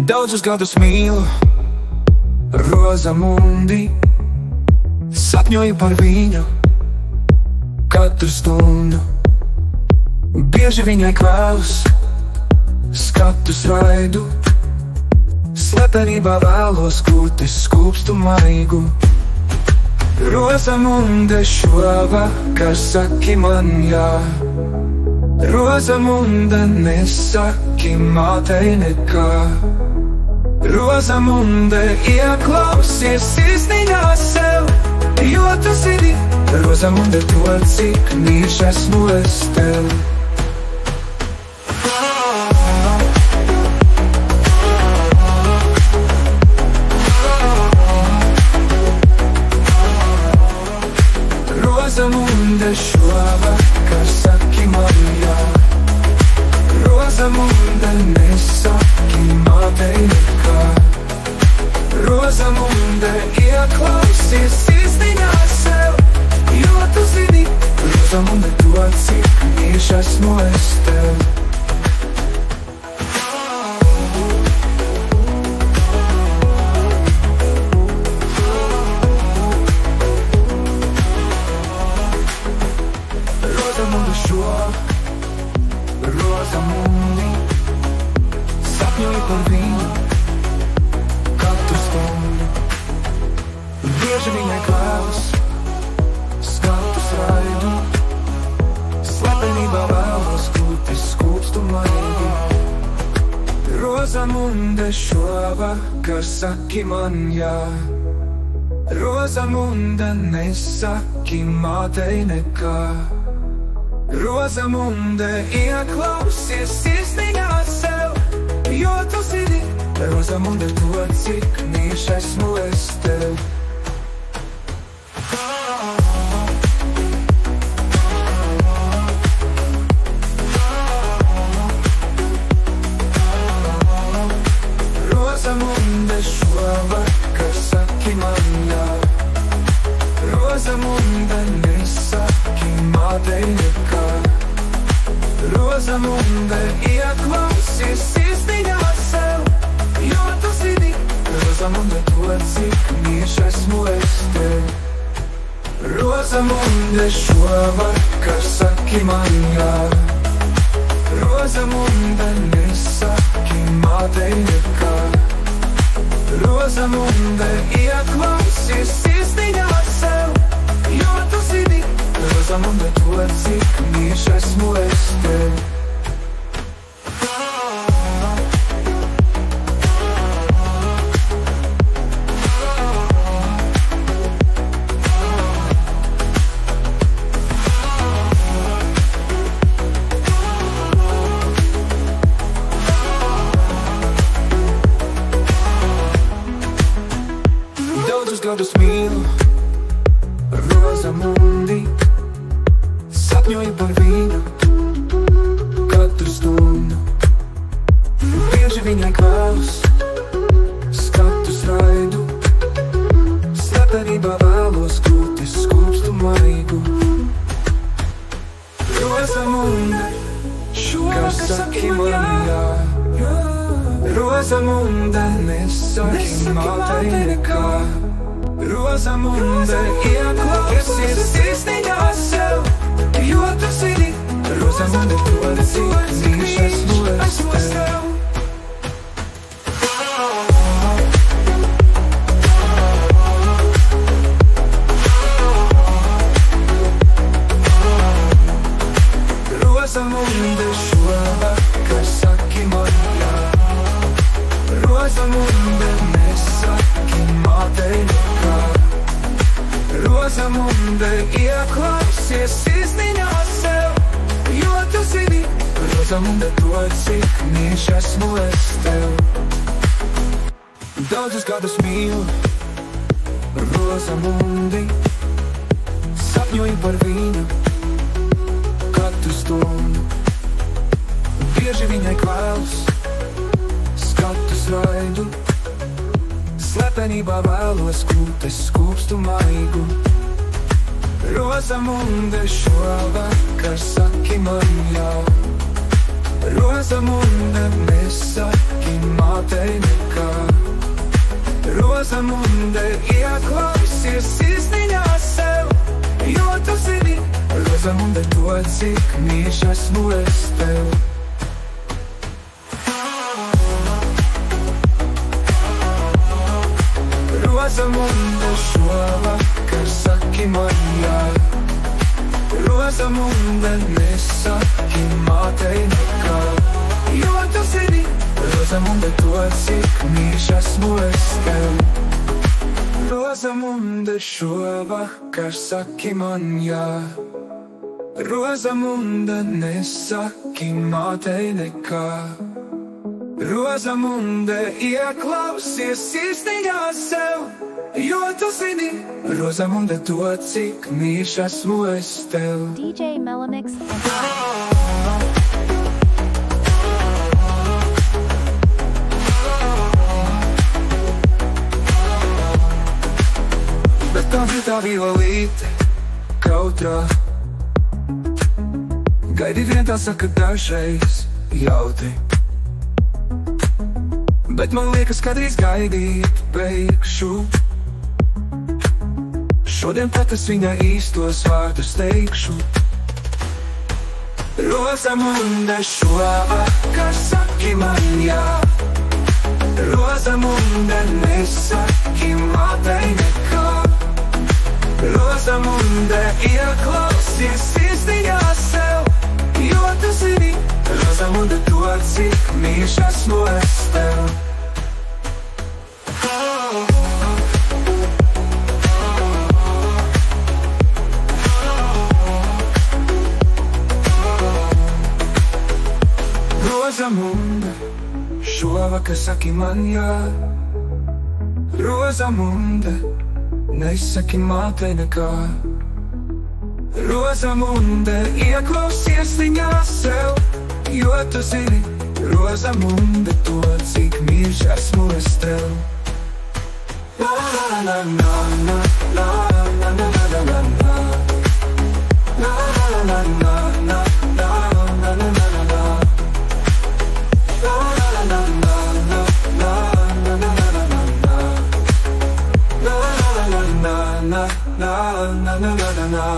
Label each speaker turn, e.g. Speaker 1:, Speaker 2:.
Speaker 1: Daudzus gadus mīlu Rozamundi, sapņoju par viņu katru stundu. Bieži viņai kvēlus, skatus raidu, slepenībā vēlos gūt es skūpstu maigu. Rozamunde, šovakar saki man jā. Rozamunde, nesaki mātei nekā. Rozamunde, ieklausies sirsniņā sev, jo tu zini, Rozamunde, to cik mīļš esmu es tev. Rozamunde, šovakar saki man jā. Rozamunde, nesaki mātei nekā. Rozamunde, ieklausies sirsniņā sev, jo tu zini, Rozamunde, to cik mīļš esmu es tev. Rozamunde, Rozamundi, sapņoju par viņu katru stundu. Bieži viņai kvēlus, skatus raidu, slepenībā vēlos gūt es skūpstu maigu. Rozamunde, šovakar saki man jā. Rozamunde, nesaki mātei nekā. Rozamunde, ieklausies sirsniņā sev, jo tu zini, Rozamunde, to cik mīļš esmu es tev. Rozamunde, šovakar saki man jā. Rozamunde, nesaki mātei nekā. Rozamunde, ieklausies sirsniņā sev, jo tu zini, Rozamunde, to cik mīļš esmu es tev. Rozamunde, šovakar saki man jā. Rozamunde, nesaki mātei nekā. Rozamunde, ieklausies sirsniņā sev, jo tu zini, Rozamunde, to cik mīļš esmu es tev. Daudzus gadus mīlu Rozamundi, sapņoju par viņu katru stundu. Bieži viņai kvēlus, skatus raidu, slepenībā vēlos gūt es skūpstu maigu. Rozamunde, kas saki man jā. Rozamunde, nesaki mātei nekā. Rozamunde, ieklausies sirsniņā sev, jo tu zini, Rozamunde, to cik mīļš esmu es tev. Rozamunde, šovakar saki man jā. Rozamunde, nesaki mātei nekā. Rozamunde, ieklausies sirsniņā sev, jo tu zini, Rozamunde, to cik mīļš esmu es tev. Daudzus gadus mīlu Rozamundi, sapņoju par viņu katru stundu. Bieži viņai kvēlus, skatus raidu, slepenībā vēlos gūt es skūpstu maigu. Rozamunde, šovakar saki man jā. Rosamunde, nesaki mātei nekā. Rosamunde, ieklausies sirsniņā sev, jo tu zini, Rosamunde, to, cik mīļš esmu es tev. Rosamunde, šovakar saki man jā. Rosamunde, nesaki mātei nekā, jo tu zini, Rosamunde, to, cik mīļš esmu es tev. Rosamunde, šovakar saki man jā. Rosamunde, nesaki mātei nekā. Rosamunde, ieklausies sirsniņā sev, jo tu zini, Rosamunde, to, cik mīļš esmu es tev.
Speaker 2: DJ Melamix.
Speaker 1: Bet tā ir tā violīte, kautrā. Gaidi vien tā saka dažreiz jautri. Bet man liekas, ka drīz gaidīt beigšu. Šodien pat es viņai īstos vārdus teikšu. Rosamunde, šovakar saki man jā. Rosamunde, nesaki mātei nekā. Rosamunde, ieklausies sirsniņā sev, jo tu zini, Rosamunde, to, cik mīļš esmu es tev. Rosamunde, šovakar saki man jā. Rosamunde, nesaki mātei nekā. Rosamunde, ieklausies viņā sev, jo tu zini, Rosamunde, to, cik mīļš esmu es tev. La la la la la la la la la la la. La la la la la la la la la la la. La la la la la la la la la la la. La la la la la la la la la la la.